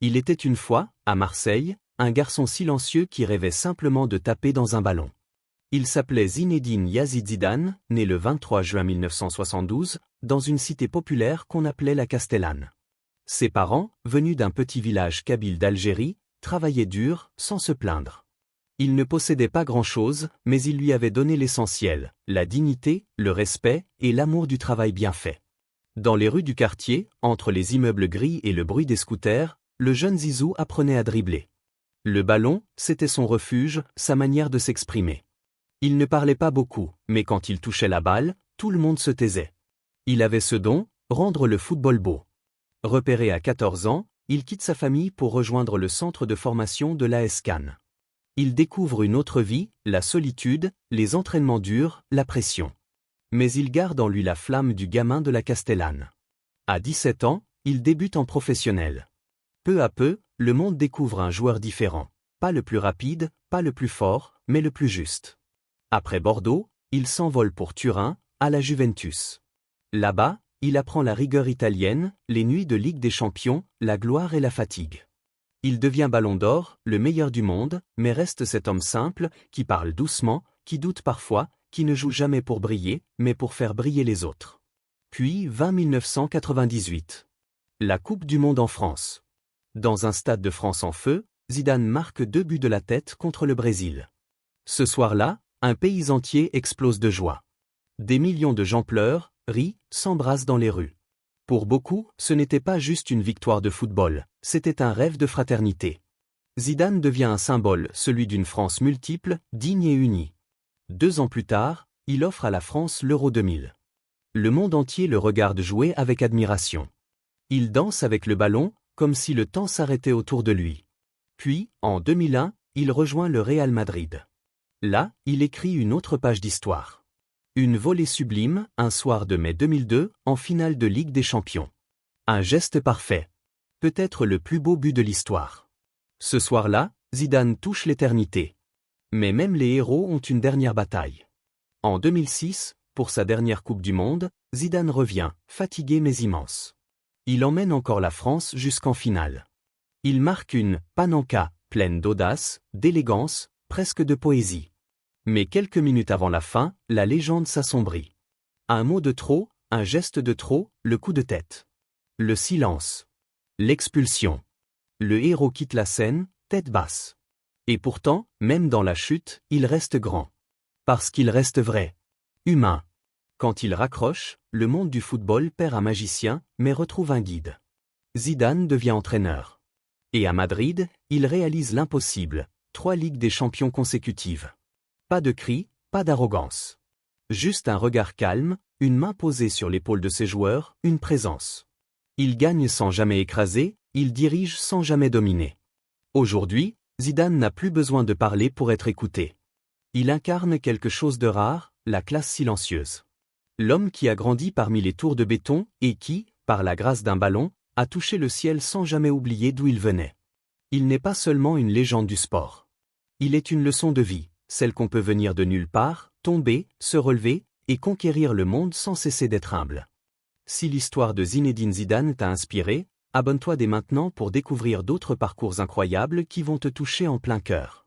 Il était une fois, à Marseille, un garçon silencieux qui rêvait simplement de taper dans un ballon. Il s'appelait Zinedine Yazid Zidane, né le 23 juin 1972, dans une cité populaire qu'on appelait la Castellane. Ses parents, venus d'un petit village kabyle d'Algérie, travaillaient dur, sans se plaindre. Il ne possédait pas grand-chose, mais il lui avait donné l'essentiel, la dignité, le respect et l'amour du travail bien fait. Dans les rues du quartier, entre les immeubles gris et le bruit des scooters, le jeune Zizou apprenait à dribbler. Le ballon, c'était son refuge, sa manière de s'exprimer. Il ne parlait pas beaucoup, mais quand il touchait la balle, tout le monde se taisait. Il avait ce don, rendre le football beau. Repéré à 14 ans, il quitte sa famille pour rejoindre le centre de formation de l'AS Cannes. Il découvre une autre vie, la solitude, les entraînements durs, la pression. Mais il garde en lui la flamme du gamin de la Castellane. À 17 ans, il débute en professionnel. Peu à peu, le monde découvre un joueur différent. Pas le plus rapide, pas le plus fort, mais le plus juste. Après Bordeaux, il s'envole pour Turin, à la Juventus. Là-bas, il apprend la rigueur italienne, les nuits de Ligue des Champions, la gloire et la fatigue. Il devient Ballon d'Or, le meilleur du monde, mais reste cet homme simple, qui parle doucement, qui doute parfois, qui ne joue jamais pour briller, mais pour faire briller les autres. Puis 1998. La Coupe du Monde en France. Dans un stade de France en feu, Zidane marque 2 buts de la tête contre le Brésil. Ce soir-là, un pays entier explose de joie. Des millions de gens pleurent, rient, s'embrassent dans les rues. Pour beaucoup, ce n'était pas juste une victoire de football, c'était un rêve de fraternité. Zidane devient un symbole, celui d'une France multiple, digne et unie. 2 ans plus tard, il offre à la France l'Euro 2000. Le monde entier le regarde jouer avec admiration. Il danse avec le ballon, comme si le temps s'arrêtait autour de lui. Puis, en 2001, il rejoint le Real Madrid. Là, il écrit une autre page d'histoire. Une volée sublime, un soir de mai 2002, en finale de Ligue des Champions. Un geste parfait. Peut-être le plus beau but de l'histoire. Ce soir-là, Zidane touche l'éternité. Mais même les héros ont une dernière bataille. En 2006, pour sa dernière Coupe du Monde, Zidane revient, fatigué mais immense. Il emmène encore la France jusqu'en finale. Il marque une panenka, pleine d'audace, d'élégance, presque de poésie. Mais quelques minutes avant la fin, la légende s'assombrit. Un mot de trop, un geste de trop, le coup de tête. Le silence. L'expulsion. Le héros quitte la scène, tête basse. Et pourtant, même dans la chute, il reste grand. Parce qu'il reste vrai. Humain. Quand il raccroche, le monde du football perd un magicien, mais retrouve un guide. Zidane devient entraîneur. Et à Madrid, il réalise l'impossible, 3 Ligues des Champions consécutives. Pas de cris, pas d'arrogance. Juste un regard calme, une main posée sur l'épaule de ses joueurs, une présence. Il gagne sans jamais écraser, il dirige sans jamais dominer. Aujourd'hui, Zidane n'a plus besoin de parler pour être écouté. Il incarne quelque chose de rare, la classe silencieuse. L'homme qui a grandi parmi les tours de béton et qui, par la grâce d'un ballon, a touché le ciel sans jamais oublier d'où il venait. Il n'est pas seulement une légende du sport. Il est une leçon de vie. Celle qu'on peut venir de nulle part, tomber, se relever, et conquérir le monde sans cesser d'être humble. Si l'histoire de Zinedine Zidane t'a inspiré, abonne-toi dès maintenant pour découvrir d'autres parcours incroyables qui vont te toucher en plein cœur.